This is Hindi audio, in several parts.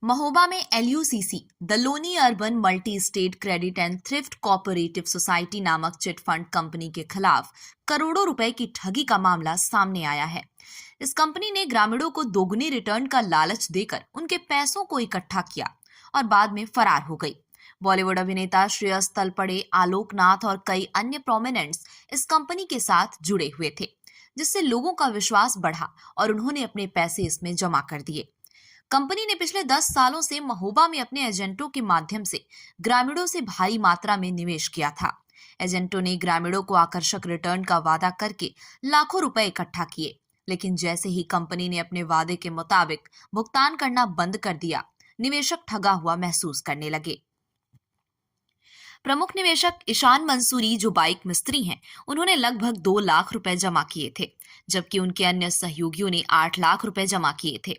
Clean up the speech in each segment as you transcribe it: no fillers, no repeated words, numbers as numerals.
महोबा में LUCC the Loni urban multi state credit and thrift cooperative society नामक चिट फंड कंपनी के खिलाफ करोड़ों रुपए की ठगी का मामला सामने आया है। इस कंपनी ने ग्रामीणों को दोगुनी रिटर्न का लालच देकर उनके पैसों को इकट्ठा किया और बाद में फरार हो गई। बॉलीवुड अभिनेता श्रेयस तलपड़े, आलोक नाथ और कई अन्य प्रोमिनेंट्स इस कंपनी के साथ जुड़े हुए थे, जिससे लोगों का विश्वास बढ़ा और उन्होंने अपने पैसे इसमें जमा कर दिए। कंपनी ने पिछले 10 सालों से महोबा में अपने एजेंटों के माध्यम से ग्रामीणों से भारी मात्रा में निवेश किया था। एजेंटों ने ग्रामीणों को आकर्षक रिटर्न का वादा करके लाखों रुपए इकट्ठा किए, लेकिन जैसे ही कंपनी ने अपने वादे के मुताबिक भुगतान करना बंद कर दिया, निवेशक ठगा हुआ महसूस करने लगे। प्रमुख निवेशक ईशान मंसूरी, जो बाइक मिस्त्री हैं, उन्होंने लगभग 2 लाख रुपए जमा किए थे, जबकि उनके अन्य सहयोगियों ने 8 लाख रुपए जमा किए थे।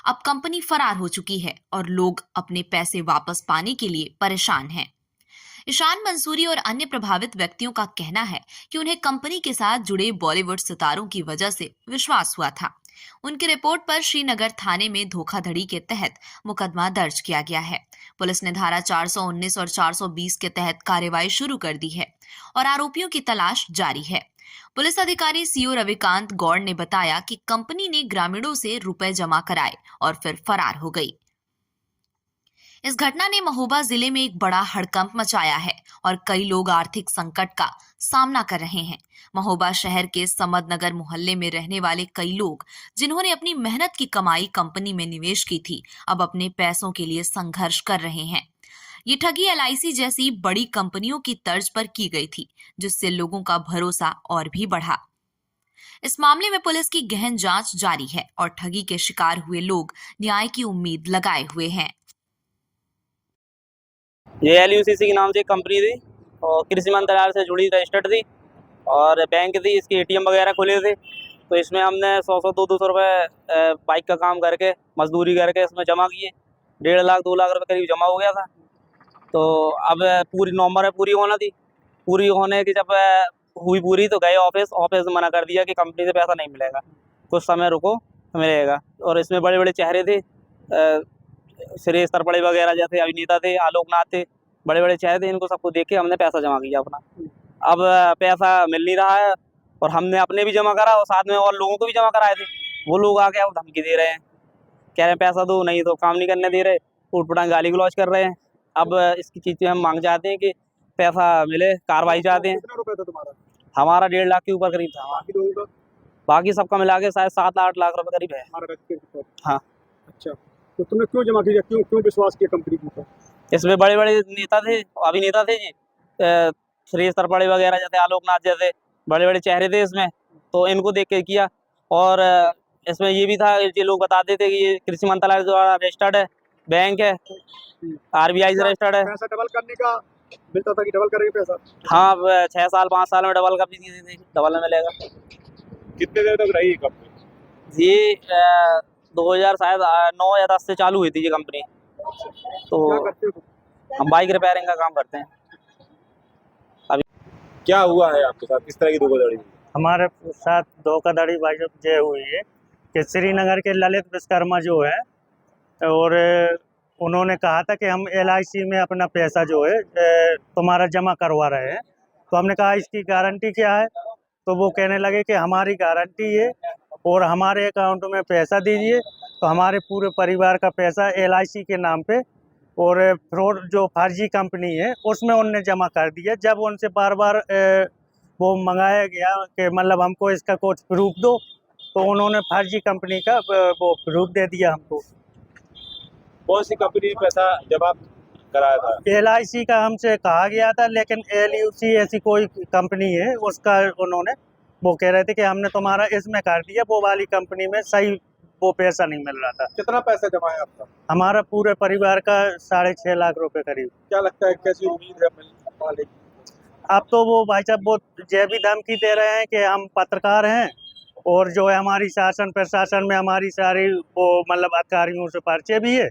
अब कंपनी फरार हो चुकी है और लोग अपने पैसे वापस पाने के लिए परेशान हैं। ईशान मंसूरी और अन्य प्रभावित व्यक्तियों का कहना है कि उन्हें कंपनी के साथ जुड़े बॉलीवुड सितारों की वजह से विश्वास हुआ था। उनकी रिपोर्ट पर श्रीनगर थाने में धोखाधड़ी के तहत मुकदमा दर्ज किया गया है। पुलिस ने धारा 419 और 420 के तहत कार्रवाई शुरू कर दी है और आरोपियों की तलाश जारी है। पुलिस अधिकारी CO रविकांत गौड़ ने बताया कि कंपनी ने ग्रामीणों से रुपए जमा कराए और फिर फरार हो गई। इस घटना ने महोबा जिले में एक बड़ा हड़कंप मचाया है और कई लोग आर्थिक संकट का सामना कर रहे हैं। महोबा शहर के समदनगर मोहल्ले में रहने वाले कई लोग, जिन्होंने अपनी मेहनत की कमाई कंपनी में निवेश की थी, अब अपने पैसों के लिए संघर्ष कर रहे हैं। ये ठगी LIC जैसी बड़ी कंपनियों की तर्ज पर की गई थी, जिससे लोगों का भरोसा और भी बढ़ा। इस मामले में पुलिस की गहन जांच जारी है और ठगी के शिकार हुए लोग न्याय की उम्मीद लगाए हुए हैं। ये LUCC के नाम से एक कंपनी थी और कृषि मंत्रालय से जुड़ी रजिस्टर्ड थी और बैंक थी। इसके ATM वगैरह खुले थे, तो इसमें हमने 100 200 रुपये बाइक का काम करके, मजदूरी करके इसमें जमा किए। 1.5 लाख 2 लाख रुपये करीब जमा हो गया था। तो अब पूरी नवंबर में पूरी होना थी। पूरी होने की जब हुई पूरी तो गए ऑफिस मना कर दिया कि कंपनी से पैसा नहीं मिलेगा, कुछ समय रुको मिलेगा। और इसमें बड़े बड़े चेहरे थे, श्रेयस तलपड़े वगैरह जैसे अभिनेता थे, आलोक नाथ थे, बड़े बड़े चेहरे थे। इनको सबको देख के हमने पैसा जमा किया अपना। अब पैसा मिल नहीं रहा है और हमने अपने भी जमा करा और साथ में और लोगों को भी जमा कराए थे। वो लोग आके अब धमकी दे रहे हैं, कह रहे हैं पैसा दो, नहीं तो काम नहीं करने दे रहे, उठपटांग गाली गलौज कर रहे हैं। अब इसकी चीज़ हम मांग चाहते हैं कि पैसा मिले, कार्रवाई चाहते हैं। कितना रुपया था तुम्हारा? हमारा 1.5 लाख के ऊपर करीब था। बाकी लोगों का? बाकी सबका मिला के शायद 7-8 लाख रुपए करीब है। हमारा रख के? हाँ। अच्छा, तो तुमने क्यों जमा किया, क्यों विश्वास किया कंपनी के ऊपर? इसमें बड़े बड़े नेता थे, अभिनेता थे जी, श्रेयस तलपड़े वगैरह जैसे, आलोक नाथ जैसे बड़े बड़े चेहरे थे इसमें, तो इनको देख के किया। और इसमें ये भी था, ये लोग बताते थे कि ये कृषि मंत्रालय द्वारा रजिस्टर्ड है, बैंक है, RBI से रजिस्टर्ड है। पैसा डबल करने का मिलता था कि डबल करेंगे पैसा? हाँ, 6 साल 5 साल में डबल का भी डबल में मिलेगा। कितने देर तक रही कंपनी? ये 2009 या 10 से चालू हुई थी ये कंपनी। तो क्या करते हो? हम बाइक रिपेयरिंग का काम करते हैं। क्या हुआ है आपके साथ, किस तरह की धोखाधड़ी? हमारे साथ धोखाधड़ी भाई ये हुई है कि श्रीनगर के ललित विश्वकर्मा जो है, और उन्होंने कहा था कि हम LIC में अपना पैसा जो है तुम्हारा जमा करवा रहे हैं। तो हमने कहा इसकी गारंटी क्या है? तो वो कहने लगे कि हमारी गारंटी है और हमारे अकाउंट में पैसा दीजिए। तो हमारे पूरे परिवार का पैसा LIC के नाम पे और फ्रॉड जो फर्जी कंपनी है उसमें उनने जमा कर दिया। जब उनसे बार बार वो मंगाया गया कि मतलब हमको इसका कुछ प्रूफ दो, तो उन्होंने फर्जी कंपनी का वो प्रूफ दे दिया हमको। कौन सी कंपनी में पैसा जमा कराया था? LIC का हमसे कहा गया था, लेकिन LUC ऐसी कोई कंपनी है, उसका उन्होंने वो कह रहे थे कि हमने तुम्हारा इसमें कर दिया, वो वाली कंपनी में सही वो पैसा नहीं मिल रहा था। कितना पैसा जमा है आपका? हमारा पूरे परिवार का 6.5 लाख रुपए करीब। क्या लगता है, कैसी उम्मीद है मिलने वाली? अब तो वो भाई साहब वो ये भी धमकी दे रहे हैं कि हम पत्रकार हैं और जो है हमारी शासन प्रशासन में हमारी सारी वो मतलब अधिकारियों से परिचय भी है,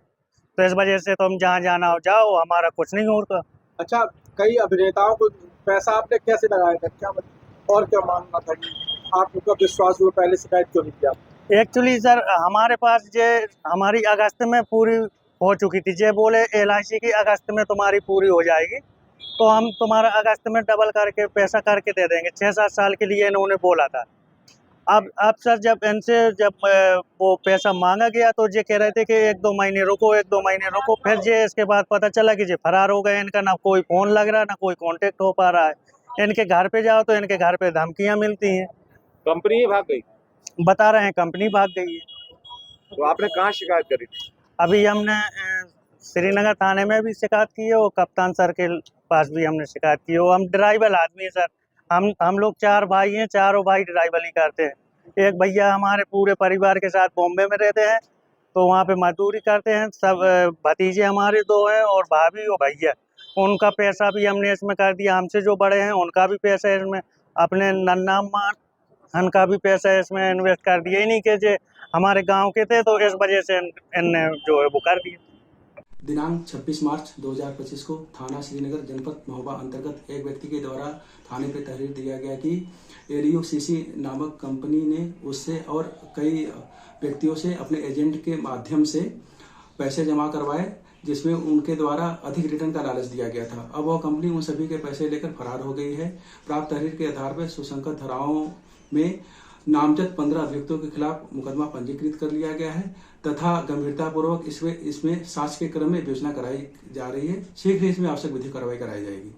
तो इस वजह से तुम जहाँ जाना हो जाओ, हमारा कुछ नहीं होता। अच्छा, कई अभिनेताओं को पैसा आपने कैसे लगाया था, क्या और क्या मानना था कि आपका विश्वास हुआ, पहले शिकायत क्यों नहीं किया? एक्चुअली सर, हमारे पास ये हमारी अगस्त में पूरी हो चुकी थी। जे बोले LIC की अगस्त में तुम्हारी पूरी हो जाएगी, तो हम तुम्हारा अगस्त में डबल करके पैसा करके दे देंगे। 6-7 साल के लिए इन्होंने बोला था। अब सर जब इनसे वो पैसा मांगा गया तो ये कह रहे थे कि 1-2 महीने रुको, 1-2 महीने रुको। फिर जे इसके बाद पता चला कि ये फरार हो गए। इनका ना कोई फ़ोन लग रहा, ना कोई कांटेक्ट हो पा रहा है। इनके घर पे जाओ तो इनके घर पे धमकियाँ मिलती हैं। कंपनी ही भाग गई। बता रहे हैं कंपनी भाग गई है। तो आपने कहाँ शिकायत करी थी? अभी हमने श्रीनगर थाने में भी शिकायत की है और कप्तान सर के पास भी हमने शिकायत की है। हम ड्राइवर आदमी है सर। हम लोग 4 भाई हैं, चारों भाई ड्राइवरी करते हैं। एक भैया हमारे पूरे परिवार के साथ बॉम्बे में रहते हैं, तो वहाँ पे मजदूरी करते हैं। सब भतीजे हमारे 2 हैं और भाभी और भैया। उनका पैसा भी हमने इसमें कर दिया। हमसे जो बड़े हैं उनका भी पैसा है इसमें। अपने नन्ना मान का भी पैसा इसमें इन्वेस्ट कर दिया। ही नहीं कि जे हमारे गांव के थे, तो इस वजह से इनने जो है वो कर दिया। दिनांक 26 मार्च 2025 को थाना श्रीनगर जनपद महोबा अंतर्गत एक व्यक्ति के द्वारा थाने पे तहरीर दिया गया कि एरियो सीसी नामक कंपनी ने उससे और कई व्यक्तियों से अपने एजेंट के माध्यम से पैसे जमा करवाए, जिसमें उनके द्वारा अधिक रिटर्न का लालच दिया गया था। अब वह कंपनी उन सभी के पैसे लेकर फरार हो गई है। प्राप्त तहरीर के आधार पर सुसंगत धाराओं में नामजद 15 अभियुक्तों के खिलाफ मुकदमा पंजीकृत कर लिया गया है तथा गंभीरतापूर्वक इसमें साक्ष्य के क्रम में विवेचना कराई जा रही है। शीघ्र ही इसमें आवश्यक विधिक कार्रवाई कराई जाएगी।